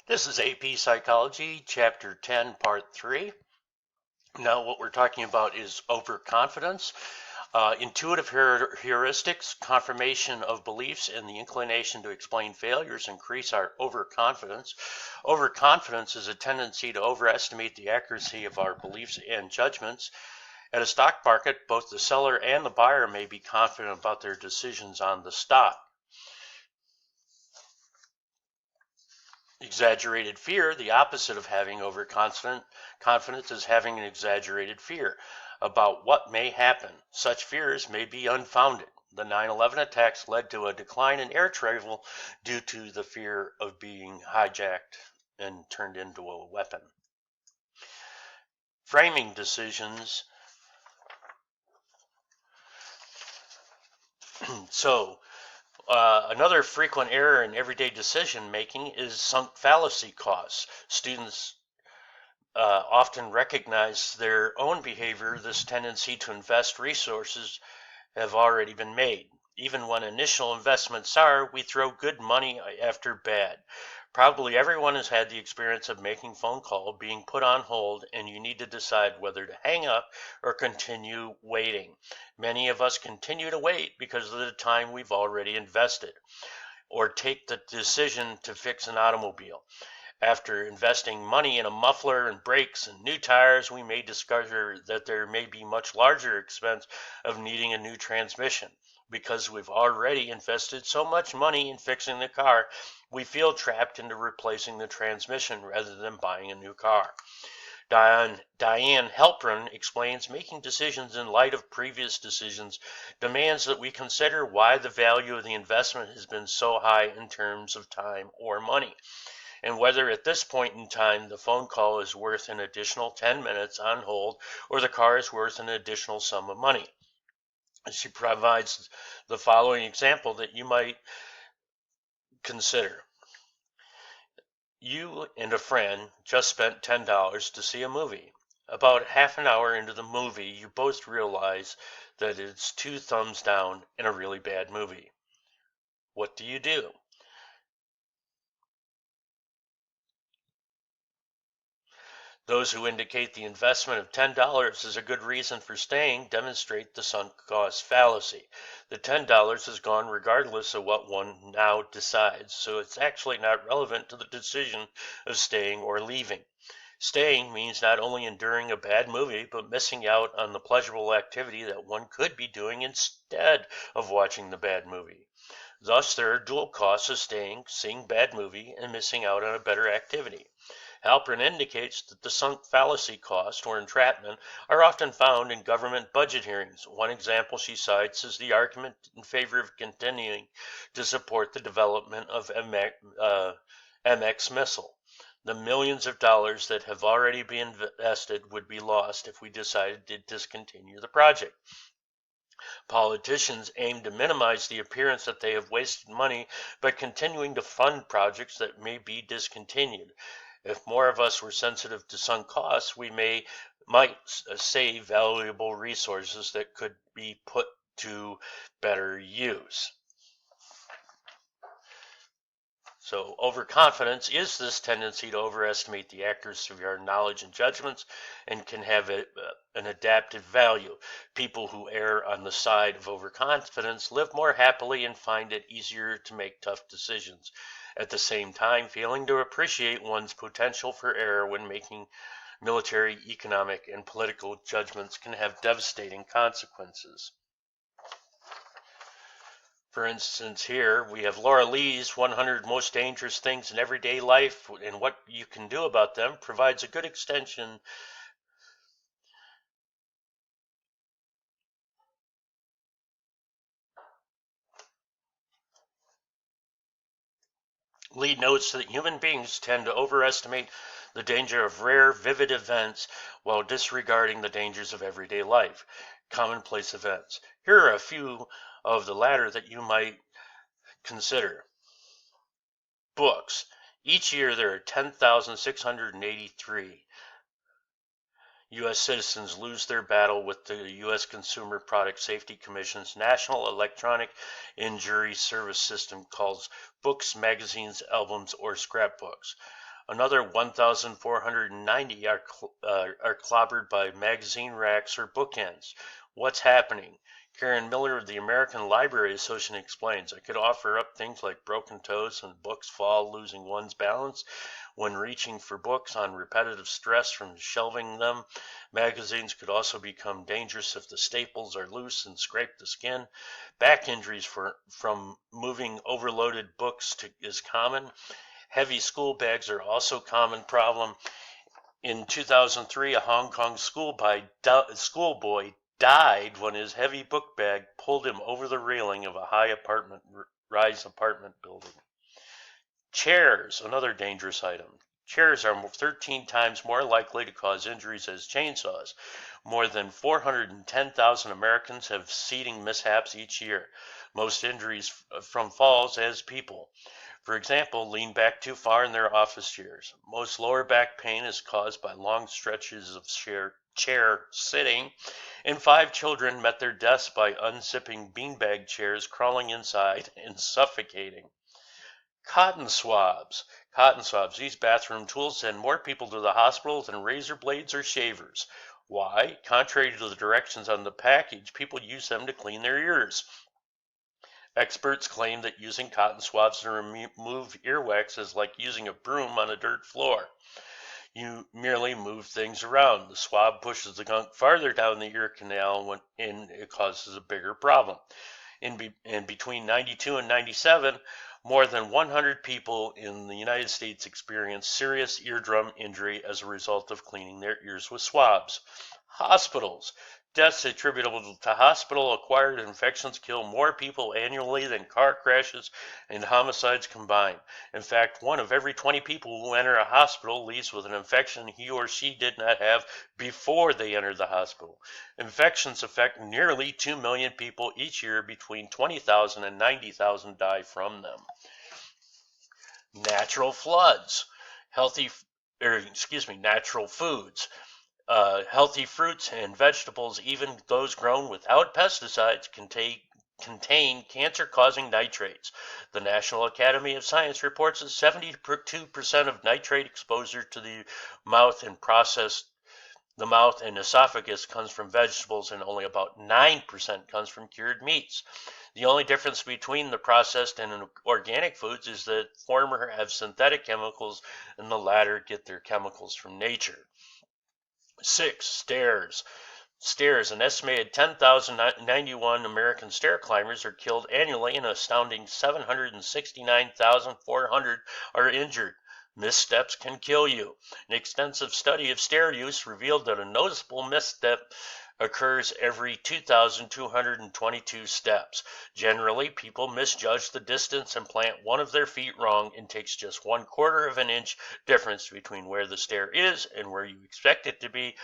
This is AP Psychology, Chapter 10, Part 3. Now what we're talking about is overconfidence, intuitive heuristics, confirmation of beliefs, and the inclination to explain failures increase our overconfidence. Overconfidence is a tendency to overestimate the accuracy of our beliefs and judgments. At a stock market, both the seller and the buyer may be confident about their decisions on the stock. Exaggerated fear, the opposite of having overconfidence, is having an exaggerated fear about what may happen. Such fears may be unfounded. The 9/11 attacks led to a decline in air travel due to the fear of being hijacked and turned into a weapon. Framing decisions. Another frequent error in everyday decision making is sunk fallacy costs. Students often recognize their own behavior. This tendency to invest resources have already been made. Even when initial investments are, we throw good money after bad. Probably everyone has had the experience of making a phone call, being put on hold, and you need to decide whether to hang up or continue waiting. Many of us continue to wait because of the time we've already invested, or take the decision to fix an automobile. After investing money in a muffler and brakes and new tires, we may discover that there may be much larger expense of needing a new transmission. Because we've already invested so much money in fixing the car, we feel trapped into replacing the transmission rather than buying a new car. Diane Halpern explains making decisions in light of previous decisions demands that we consider why the value of the investment has been so high in terms of time or money, and whether at this point in time the phone call is worth an additional 10 minutes on hold or the car is worth an additional sum of money. She provides the following example that you might consider. You and a friend just spent $10 to see a movie. About half an hour into the movie, you both realize that it's 2 thumbs down and a really bad movie. What do you do? Those who indicate the investment of $10 is a good reason for staying demonstrate the sunk cost fallacy. The $10 is gone regardless of what one now decides, so it's actually not relevant to the decision of staying or leaving. Staying means not only enduring a bad movie, but missing out on the pleasurable activity that one could be doing instead of watching the bad movie. Thus, there are dual costs of staying, seeing a bad movie, and missing out on a better activity. Halpern indicates that the sunk fallacy cost, or entrapment, are often found in government budget hearings. One example she cites is the argument in favor of continuing to support the development of MX missile. The millions of dollars that have already been invested would be lost if we decided to discontinue the project. Politicians aim to minimize the appearance that they have wasted money by continuing to fund projects that may be discontinued. If more of us were sensitive to sunk costs, we might save valuable resources that could be put to better use. So overconfidence is this tendency to overestimate the accuracy of our knowledge and judgments, and can have an adaptive value. People who err on the side of overconfidence live more happily and find it easier to make tough decisions. At the same time, failing to appreciate one's potential for error when making military, economic, and political judgments can have devastating consequences. For instance, here we have Laura Lee's 100 Most Dangerous Things in Everyday Life and What You Can Do About Them provides a good extension Lee notes that human beings tend to overestimate the danger of rare, vivid events while disregarding the dangers of everyday life, commonplace events. Here are a few of the latter that you might consider. Books. Each year there are 10,683 U.S. citizens lose their battle with the U.S. Consumer Product Safety Commission's National Electronic Injury Service System called books, magazines, albums, or scrapbooks. Another 1,490 are clobbered by magazine racks or bookends. What's happening? Karen Miller of the American Library Association explains, I could offer up things like broken toes and books fall, losing one's balance when reaching for books on repetitive stress from shelving them. Magazines could also become dangerous if the staples are loose and scrape the skin. Back injuries from moving overloaded books is common. Heavy school bags are also a common problem. In 2003, a Hong Kong schoolboy died when his heavy book bag pulled him over the railing of a high rise apartment building. Chairs, another dangerous item. Chairs are 13 times more likely to cause injuries as chainsaws. More than 410,000 Americans have seating mishaps each year. Most injuries from falls as people. For example, lean back too far in their office chairs. Most lower back pain is caused by long stretches of chair sitting, and 5 children met their deaths by unzipping beanbag chairs, crawling inside, and suffocating. Cotton swabs. Cotton swabs. These bathroom tools send more people to the hospital than razor blades or shavers. Why? Contrary to the directions on the package, people use them to clean their ears. Experts claim that using cotton swabs to remove earwax is like using a broom on a dirt floor. You merely move things around. The swab pushes the gunk farther down the ear canal and it causes a bigger problem. In between 92 and 97, more than 100 people in the United States experienced serious eardrum injury as a result of cleaning their ears with swabs. Hospitals. Deaths attributable to hospital-acquired infections kill more people annually than car crashes and homicides combined. In fact, 1 of every 20 people who enter a hospital leaves with an infection he or she did not have before they entered the hospital. Infections affect nearly 2 million people each year. Between 20,000 and 90,000 die from them. Natural floods. Natural foods. Healthy fruits and vegetables, even those grown without pesticides, contain cancer-causing nitrates. The National Academy of Science reports that 72% of nitrate exposure to the mouth and esophagus comes from vegetables, and only about 9% comes from cured meats. The only difference between the processed and organic foods is that the former have synthetic chemicals and the latter get their chemicals from nature. 6. Stairs. An estimated 10,091 American stair climbers are killed annually, and an astounding 769,400 are injured. Missteps can kill you. An extensive study of stair use revealed that a noticeable misstep occurs every 2,222 steps. Generally, people misjudge the distance and plant one of their feet wrong, and takes just 1/4 of an inch difference between where the stair is and where you expect it to be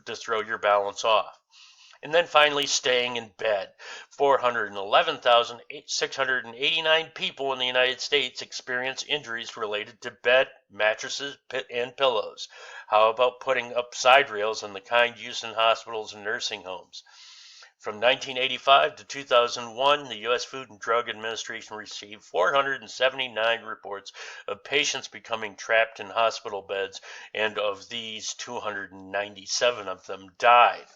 to throw your balance off. And then finally, staying in bed. 411,689 people in the United States experience injuries related to bed, mattresses, and pillows. How about putting up side rails and the kind used in hospitals and nursing homes? From 1985 to 2001, the U.S. Food and Drug Administration received 479 reports of patients becoming trapped in hospital beds, and of these, 297 of them died.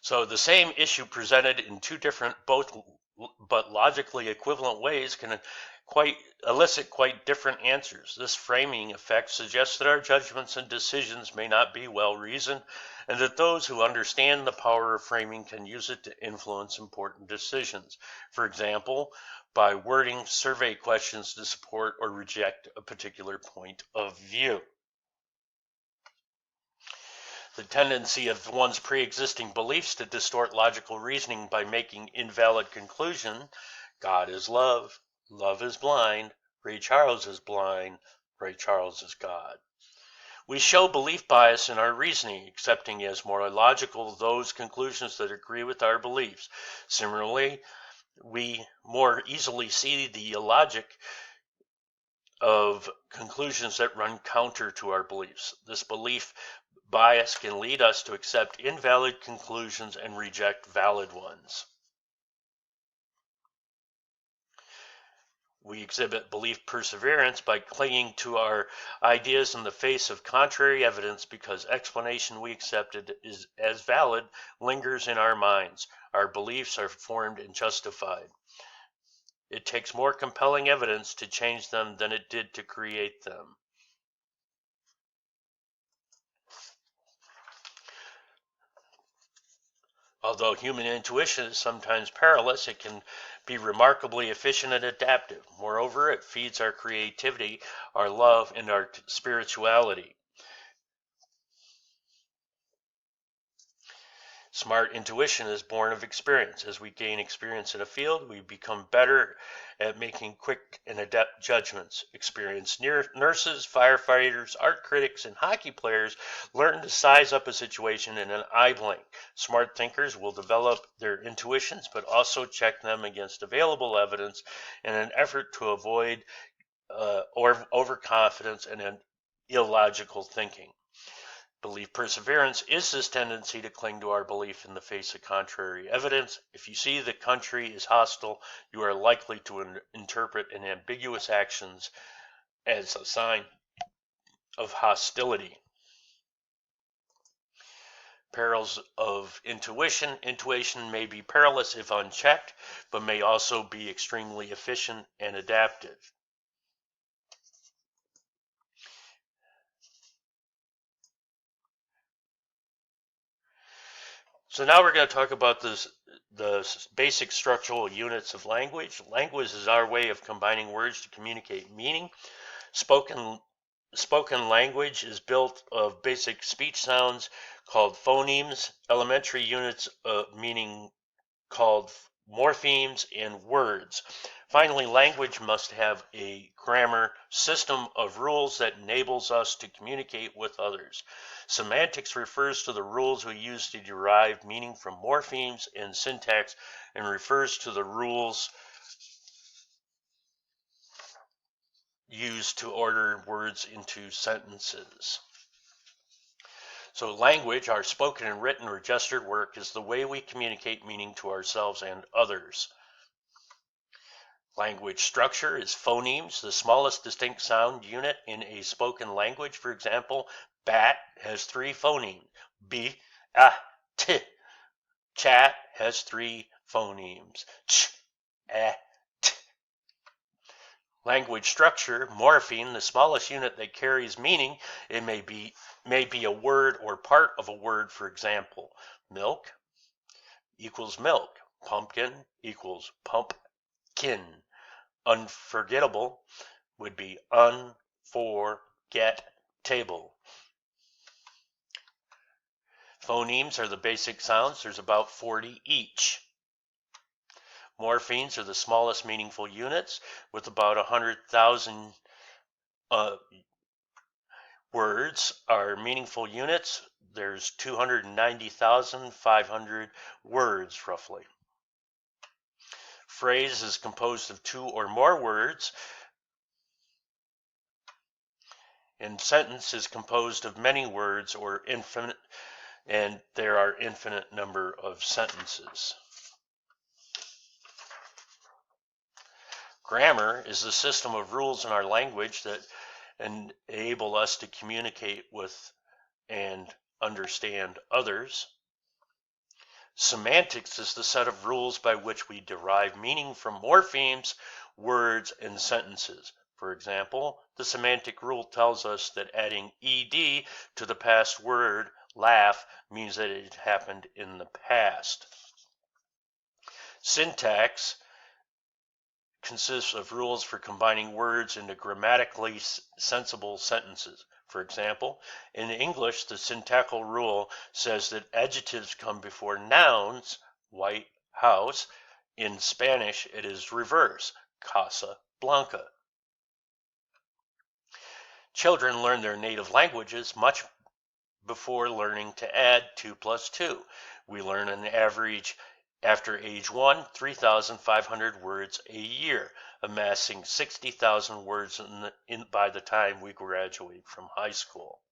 So the same issue presented in 2 different, but logically equivalent ways can elicit quite different answers. This framing effect suggests that our judgments and decisions may not be well reasoned, and that those who understand the power of framing can use it to influence important decisions. For example, by wording survey questions to support or reject a particular point of view. The tendency of one's pre-existing beliefs to distort logical reasoning by making invalid conclusions. God is love. Love is blind. Ray Charles is blind. Ray Charles is God. We show belief bias in our reasoning, accepting as more logical those conclusions that agree with our beliefs. Similarly, we more easily see the illogic of conclusions that run counter to our beliefs. This belief bias can lead us to accept invalid conclusions and reject valid ones. We exhibit belief perseverance by clinging to our ideas in the face of contrary evidence because explanation we accepted is as valid lingers in our minds. Our beliefs are formed and justified. It takes more compelling evidence to change them than it did to create them. Although human intuition is sometimes perilous, it can be remarkably efficient and adaptive. Moreover, it feeds our creativity, our love, and our spirituality. Smart intuition is born of experience. As we gain experience in a field, we become better at making quick and adept judgments. Experienced nurses, firefighters, art critics, and hockey players learn to size up a situation in an eye blink. Smart thinkers will develop their intuitions, but also check them against available evidence in an effort to avoid overconfidence and illogical thinking. Belief perseverance is this tendency to cling to our belief in the face of contrary evidence. If you see the country is hostile, you are likely to interpret an ambiguous actions as a sign of hostility. Perils of intuition. Intuition may be perilous if unchecked, but may also be extremely efficient and adaptive. So now we're going to talk about the basic structural units of language. Language is our way of combining words to communicate meaning. Spoken language is built of basic speech sounds called phonemes, elementary units of meaning called morphemes, and words. Finally, language must have a grammar system of rules that enables us to communicate with others. Semantics refers to the rules we use to derive meaning from morphemes and syntax, and refers to the rules used to order words into sentences. So language, our spoken and written or gestured work, is the way we communicate meaning to ourselves and others. Language structure is phonemes, the smallest distinct sound unit in a spoken language. For example, bat has 3 phonemes. B, A, T. Chat has 3 phonemes. Ch, A, T. Language structure, morpheme, the smallest unit that carries meaning. It may be a word or part of a word. For example, milk equals milk. Pumpkin equals pumpkin. Unforgettable would be unforgettable. Phonemes are the basic sounds. There's about 40 each. Morphemes are the smallest meaningful units with about 100,000 words are meaningful units. There's 290,500 words roughly. Phrase is composed of 2 or more words, and sentence is composed of many words or infinite, and there are infinite number of sentences. Grammar is the system of rules in our language that enable us to communicate with and understand others. Semantics is the set of rules by which we derive meaning from morphemes, words, and sentences. For example, the semantic rule tells us that adding ed to the past word laugh means that it happened in the past. Syntax consists of rules for combining words into grammatically sensible sentences. For example, in English, the syntactical rule says that adjectives come before nouns, white house. In Spanish, it is reverse, casa blanca. Children learn their native languages much before learning to add 2 plus 2. We learn an average after age 1, 3,500 words a year, amassing 60,000 words by the time we graduate from high school.